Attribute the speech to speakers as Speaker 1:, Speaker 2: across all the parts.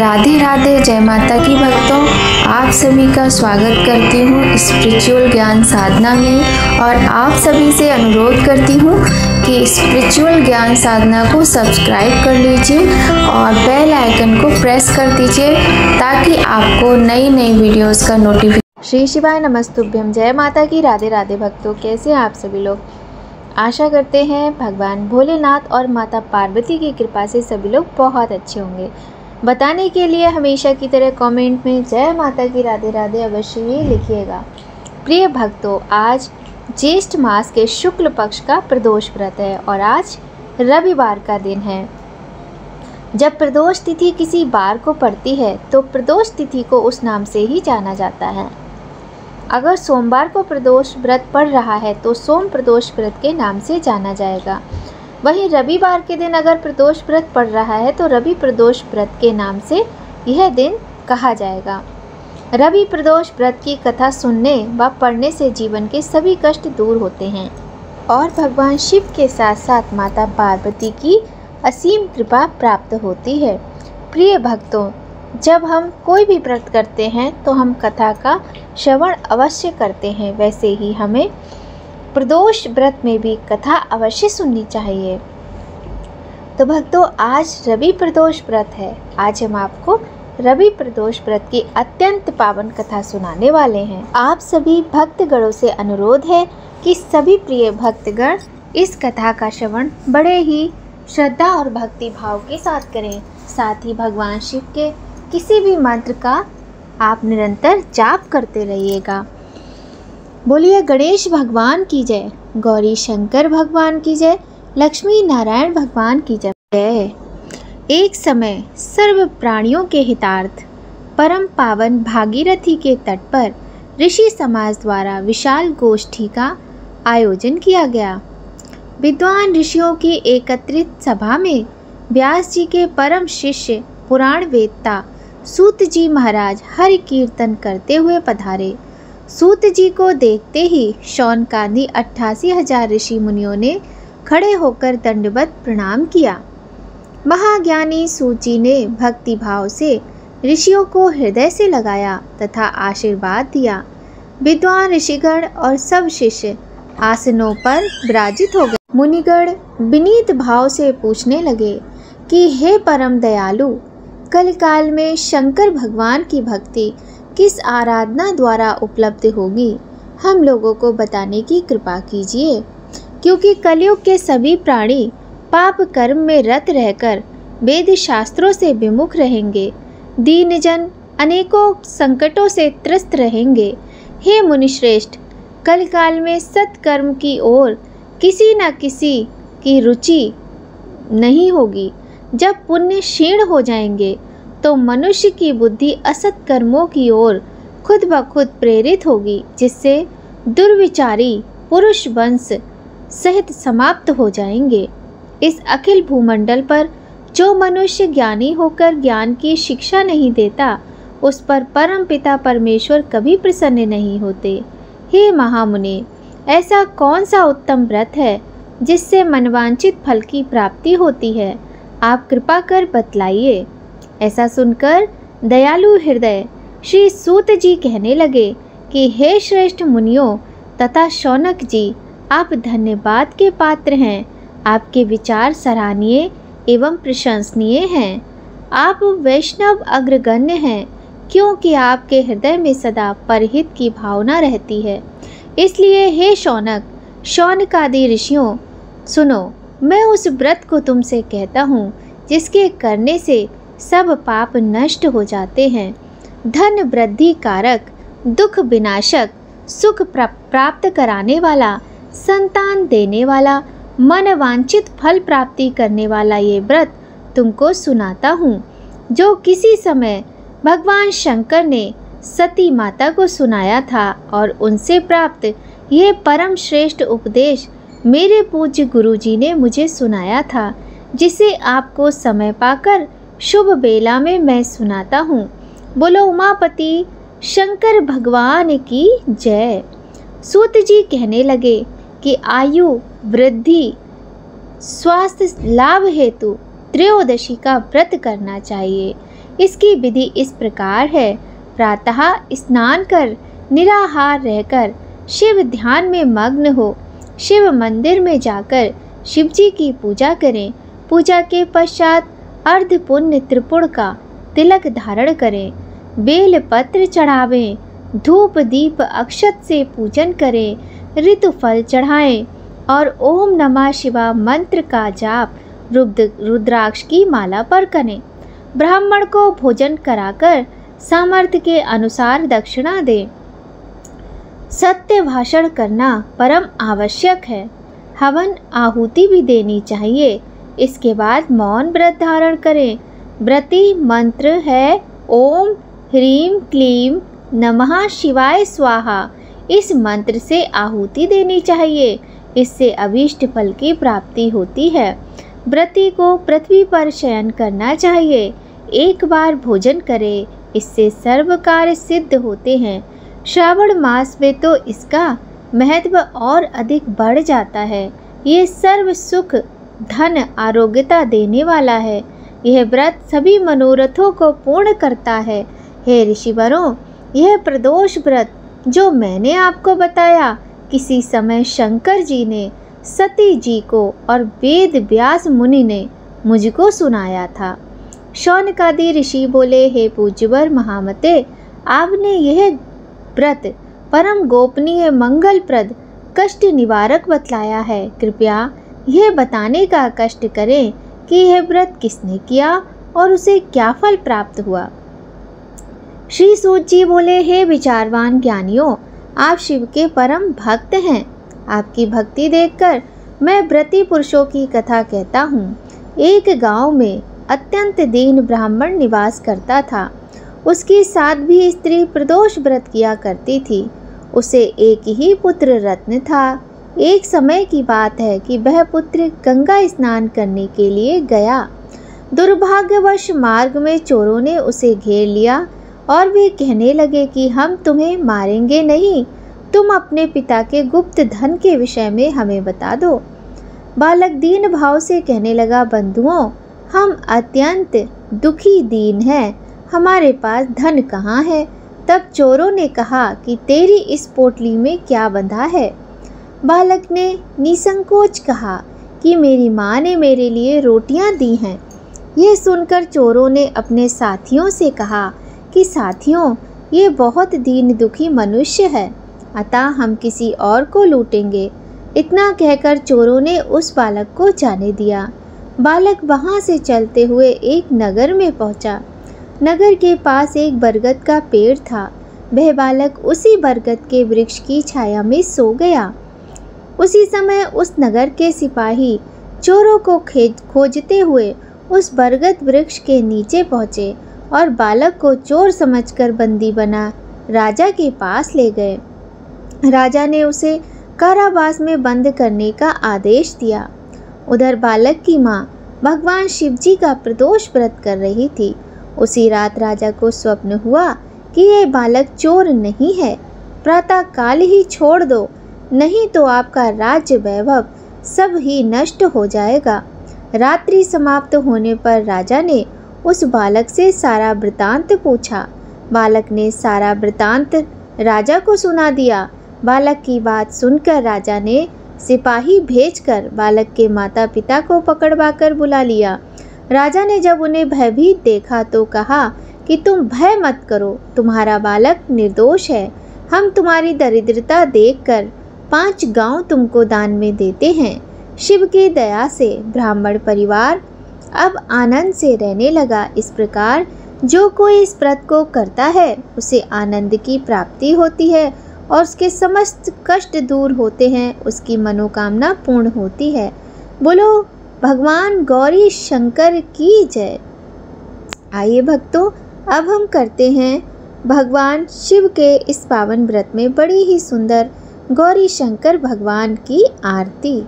Speaker 1: राधे राधे, जय माता की भक्तों। आप सभी का स्वागत करती हूँ स्पिरिचुअल ज्ञान साधना में और आप सभी से अनुरोध करती हूँ कि स्पिरिचुअल ज्ञान साधना को सब्सक्राइब कर लीजिए और बेल आइकन को प्रेस कर दीजिए ताकि आपको नई नई वीडियोस का नोटिफिकेशन। श्री शिवाय नमस्तुभ्यम। जय माता की राधे राधे भक्तों, कैसे हैं आप सभी लोग। आशा करते हैं भगवान भोलेनाथ और माता पार्वती की कृपा से सभी लोग बहुत अच्छे होंगे। बताने के लिए हमेशा की तरह कमेंट में जय माता की राधे राधे अवश्य ही लिखिएगा। प्रिय भक्तों, आज ज्येष्ठ मास के शुक्ल पक्ष का प्रदोष व्रत है और आज रविवार का दिन है। जब प्रदोष तिथि किसी बार को पड़ती है तो प्रदोष तिथि को उस नाम से ही जाना जाता है। अगर सोमवार को प्रदोष व्रत पड़ रहा है तो सोम प्रदोष व्रत के नाम से जाना जाएगा। वहीं रविवार के दिन अगर प्रदोष व्रत पड़ रहा है तो रवि प्रदोष व्रत के नाम से यह दिन कहा जाएगा। रवि प्रदोष व्रत की कथा सुनने व पढ़ने से जीवन के सभी कष्ट दूर होते हैं और भगवान शिव के साथ साथ माता पार्वती की असीम कृपा प्राप्त होती है। प्रिय भक्तों, जब हम कोई भी व्रत करते हैं तो हम कथा का श्रवण अवश्य करते हैं, वैसे ही हमें प्रदोष व्रत में भी कथा अवश्य सुननी चाहिए। तो भक्तों, आज रवि प्रदोष व्रत है। आज हम आपको रवि प्रदोष व्रत की अत्यंत पावन कथा सुनाने वाले हैं। आप सभी भक्तगणों से अनुरोध है कि सभी प्रिय भक्तगण इस कथा का श्रवण बड़े ही श्रद्धा और भक्ति भाव के साथ करें। साथ ही भगवान शिव के किसी भी मंत्र का आप निरंतर जाप करते रहिएगा। बोलिए गणेश भगवान की जय, गौरी शंकर भगवान की जय, लक्ष्मी नारायण भगवान की जय। एक समय सर्व प्राणियों के हितार्थ परम पावन भागीरथी के तट पर ऋषि समाज द्वारा विशाल गोष्ठी का आयोजन किया गया। विद्वान ऋषियों की एकत्रित सभा में व्यास जी के परम शिष्य पुराण वेदता सूत जी महाराज हरि कीर्तन करते हुए पधारे। सूत जी को देखते ही शौनकादि 88,000 ऋषि मुनियों ने खड़े होकर दंडवत प्रणाम किया। महाज्ञानी सूत जी ने भक्ति भाव से ऋषियों को हृदय से लगाया तथा आशीर्वाद दिया। विद्वान ऋषिगण और सब शिष्य आसनों पर विराजित हो गए। मुनिगण विनीत भाव से पूछने लगे कि हे परम दयालु, कलिकाल में शंकर भगवान की भक्ति किस आराधना द्वारा उपलब्ध होगी, हम लोगों को बताने की कृपा कीजिए, क्योंकि कलयुग के सभी प्राणी पाप कर्म में रत रहकर वेद शास्त्रों से विमुख रहेंगे। दीन जन अनेकों संकटों से त्रस्त रहेंगे। हे मुनिश्रेष्ठ, कलिकाल में सत्कर्म की ओर किसी न किसी की रुचि नहीं होगी। जब पुण्य क्षीण हो जाएंगे तो मनुष्य की बुद्धि असत कर्मों की ओर खुद ब खुद प्रेरित होगी, जिससे दुर्विचारी पुरुष वंश सहित समाप्त हो जाएंगे। इस अखिल भूमंडल पर जो मनुष्य ज्ञानी होकर ज्ञान की शिक्षा नहीं देता, उस पर परम पिता परमेश्वर कभी प्रसन्न नहीं होते। हे महामुने, ऐसा कौन सा उत्तम व्रत है जिससे मनवांचित फल की प्राप्ति होती है? आप कृपा कर बतलाइए। ऐसा सुनकर दयालु हृदय श्री सूत जी कहने लगे कि हे श्रेष्ठ मुनियों तथा शौनक जी, आप धन्यवाद के पात्र हैं। आपके विचार सराहनीय एवं प्रशंसनीय हैं। आप वैष्णव अग्रगण्य हैं, क्योंकि आपके हृदय में सदा परहित की भावना रहती है। इसलिए हे शौनक, शौनकादि ऋषियों, सुनो, मैं उस व्रत को तुमसे कहता हूँ जिसके करने से सब पाप नष्ट हो जाते हैं। धन वृद्धि कारक, दुख विनाशक, सुख प्राप्त कराने वाला, संतान देने वाला, मन वांछित फल प्राप्ति करने वाला ये व्रत तुमको सुनाता हूँ, जो किसी समय भगवान शंकर ने सती माता को सुनाया था और उनसे प्राप्त ये परम श्रेष्ठ उपदेश मेरे पूज्य गुरुजी ने मुझे सुनाया था, जिसे आपको समय पाकर शुभ बेला में मैं सुनाता हूँ। बोलो उमापति शंकर भगवान की जय। सूत जी कहने लगे कि आयु वृद्धि स्वास्थ्य लाभ हेतु त्रयोदशी का व्रत करना चाहिए। इसकी विधि इस प्रकार है। प्रातः स्नान कर निराहार रहकर शिव ध्यान में मग्न हो। शिव मंदिर में जाकर शिव जी की पूजा करें। पूजा के पश्चात अर्ध पुण्य त्रिपुण का तिलक धारण करें। बेल पत्र चढ़ावें। धूप दीप अक्षत से पूजन करें। ऋतु फल चढ़ाएं और ओम नमः शिवाय मंत्र का जाप रुद्राक्ष की माला पर करें। ब्राह्मण को भोजन कराकर सामर्थ्य के अनुसार दक्षिणा दें। सत्य भाषण करना परम आवश्यक है। हवन आहुति भी देनी चाहिए। इसके बाद मौन व्रत धारण करें। व्रती मंत्र है ओम ह्रीं क्लीं नमः शिवाय स्वाहा। इस मंत्र से आहुति देनी चाहिए। इससे अभीष्ट फल की प्राप्ति होती है। व्रती को पृथ्वी पर शयन करना चाहिए। एक बार भोजन करे, इससे सर्व कार्य सिद्ध होते हैं। श्रावण मास में तो इसका महत्व और अधिक बढ़ जाता है। ये सर्व सुख धन आरोग्यता देने वाला है। यह व्रत सभी मनोरथों को पूर्ण करता है। हे ऋषिवरों, यह प्रदोष व्रत जो मैंने आपको बताया, किसी समय शंकर जी ने सती जी को और वेद व्यास मुनि ने मुझको सुनाया था। शौनकादि ऋषि बोले, हे पूज्यवर महामते, आपने यह व्रत परम गोपनीय मंगलप्रद कष्ट निवारक बतलाया है। कृपया यह बताने का कष्ट करें कि यह व्रत किसने किया और उसे क्या फल प्राप्त हुआ। श्री सूत जी बोले, हे विचारवान ज्ञानियों, आप शिव के परम भक्त हैं। आपकी भक्ति देखकर मैं व्रती पुरुषों की कथा कहता हूँ। एक गांव में अत्यंत दीन ब्राह्मण निवास करता था। उसकी साध्वी स्त्री प्रदोष व्रत किया करती थी। उसे एक ही पुत्र रत्न था। एक समय की बात है कि वह पुत्र गंगा स्नान करने के लिए गया। दुर्भाग्यवश मार्ग में चोरों ने उसे घेर लिया और वे कहने लगे कि हम तुम्हें मारेंगे नहीं, तुम अपने पिता के गुप्त धन के विषय में हमें बता दो। बालक दीन भाव से कहने लगा, बंधुओं, हम अत्यंत दुखी दीन हैं, हमारे पास धन कहाँ है। तब चोरों ने कहा कि तेरी इस पोटली में क्या बंधा है। बालक ने निसंकोच कहा कि मेरी माँ ने मेरे लिए रोटियां दी हैं। यह सुनकर चोरों ने अपने साथियों से कहा कि साथियों, ये बहुत दीन दुखी मनुष्य है, अतः हम किसी और को लूटेंगे। इतना कहकर चोरों ने उस बालक को जाने दिया। बालक वहाँ से चलते हुए एक नगर में पहुँचा। नगर के पास एक बरगद का पेड़ था। वह बालक उसी बरगद के वृक्ष की छाया में सो गया। उसी समय उस नगर के सिपाही चोरों को खोजते हुए उस बरगद वृक्ष के नीचे पहुँचे और बालक को चोर समझकर बंदी बना राजा के पास ले गए। राजा ने उसे कारावास में बंद करने का आदेश दिया। उधर बालक की माँ भगवान शिव जी का प्रदोष व्रत कर रही थी। उसी रात राजा को स्वप्न हुआ कि ये बालक चोर नहीं है, प्रातः काल ही छोड़ दो, नहीं तो आपका राज्य वैभव सब ही नष्ट हो जाएगा। रात्रि समाप्त होने पर राजा ने उस बालक से सारा वृतांत पूछा। बालक ने सारा वृतांत राजा को सुना दिया। बालक की बात सुनकर राजा ने सिपाही भेजकर बालक के माता पिता को पकड़वाकर बुला लिया। राजा ने जब उन्हें भयभीत देखा तो कहा कि तुम भय मत करो, तुम्हारा बालक निर्दोष है। हम तुम्हारी दरिद्रता देखकर 5 गांव तुमको दान में देते हैं। शिव की दया से ब्राह्मण परिवार अब आनंद से रहने लगा। इस प्रकार जो कोई इस व्रत को करता है उसे आनंद की प्राप्ति होती है और उसके समस्त कष्ट दूर होते हैं, उसकी मनोकामना पूर्ण होती है। बोलो भगवान गौरी शंकर की जय। आइए भक्तों, अब हम करते हैं भगवान शिव के इस पावन व्रत में बड़ी ही सुंदर गौरी शंकर भगवान की आरती।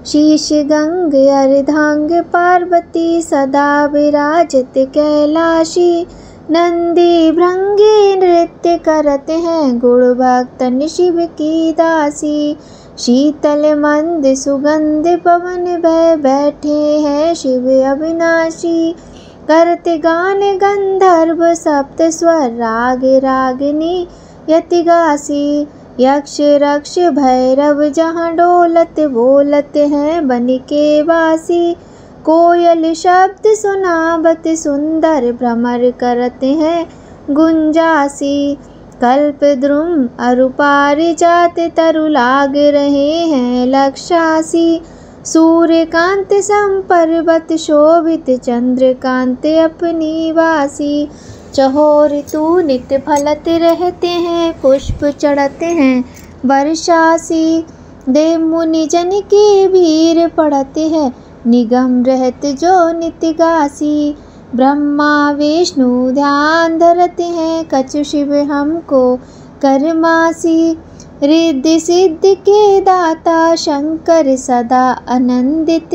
Speaker 1: शीश गंग अर्धांग पार्वती सदा विराजत कैलाशी, नंदी भृंगी नृत्य करते हैं गुण भक्तन शिव की दासी। शीतल मंद सुगंध पवन बह बैठे हैं शिव अविनाशी, करते गान गंधर्व सप्त स्वर राग रागिनी यति गासी। यक्ष रक्ष भैरव जहाँ डोलत बोलत हैं बन के बासी। कोयल शब्द सुनावत सुंदर भ्रमर करते हैं गुंजासी। कल्प द्रुम अरु पारिजात तरु लाग रहे हैं लक्षासी। सूर्यकांत संपर्वत शोभित चंद्रकांत अपनी वासी। चहोर ऋतु नित्य फलत रहते हैं पुष्प चढ़ते हैं वर्षासी। देव मुनि जन के भीर पड़ते हैं निगम रहते जो नित्य गासी। ब्रह्मा विष्णु ध्यान धरते हैं कछु शिव हमको करमासी। रिद्धि सिद्धि के दाता शंकर सदा आनंदित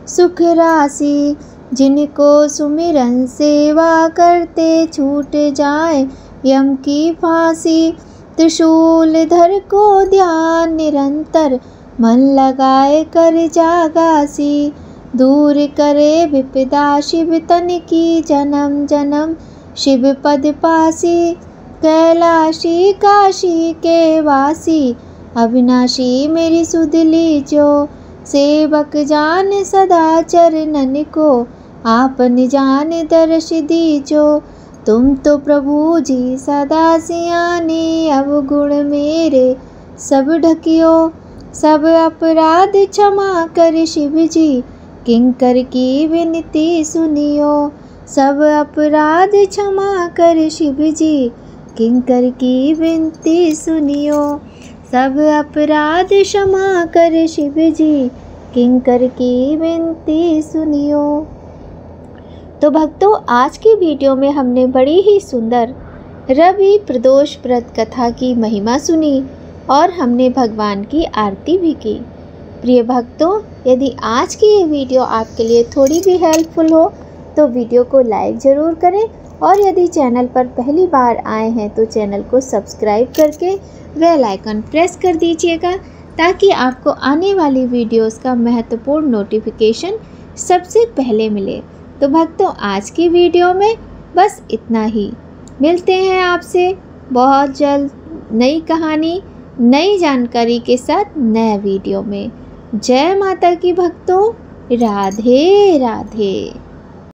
Speaker 1: सुख राशि। जिनको सुमिरन सेवा करते छूट जाए यम की फांसी। त्रिशूल धर को ध्यान निरंतर मन लगाए कर जागासी। दूर करे विपदा शिव तन की जन्म जन्म शिव पद पासी। कैलाशी काशी के वासी अविनाशी मेरी सुध लीजो। सेवक जान सदा चरणन को आपन जान दर्श दीजो। तुम तो प्रभु जी सदा सियाने अवगुण मेरे सब ढकियो। सब अपराध क्षमा कर शिव जी किंकर की विनती सुनियो। सब अपराध क्षमा कर शिव जी किंकर की विनती सुनियो। सब अपराध क्षमा कर शिव जी किंकर की विनती सुनियो। तो भक्तों, आज की वीडियो में हमने बड़ी ही सुंदर रवि प्रदोष व्रत कथा की महिमा सुनी और हमने भगवान की आरती भी की। प्रिय भक्तों, यदि आज की ये वीडियो आपके लिए थोड़ी भी हेल्पफुल हो तो वीडियो को लाइक ज़रूर करें और यदि चैनल पर पहली बार आए हैं तो चैनल को सब्सक्राइब करके बेल आइकन प्रेस कर दीजिएगा ताकि आपको आने वाली वीडियोस का महत्वपूर्ण नोटिफिकेशन सबसे पहले मिले। तो भक्तों, आज की वीडियो में बस इतना ही। मिलते हैं आपसे बहुत जल्द नई कहानी नई जानकारी के साथ नए वीडियो में। जय माता की भक्तों, राधे राधे।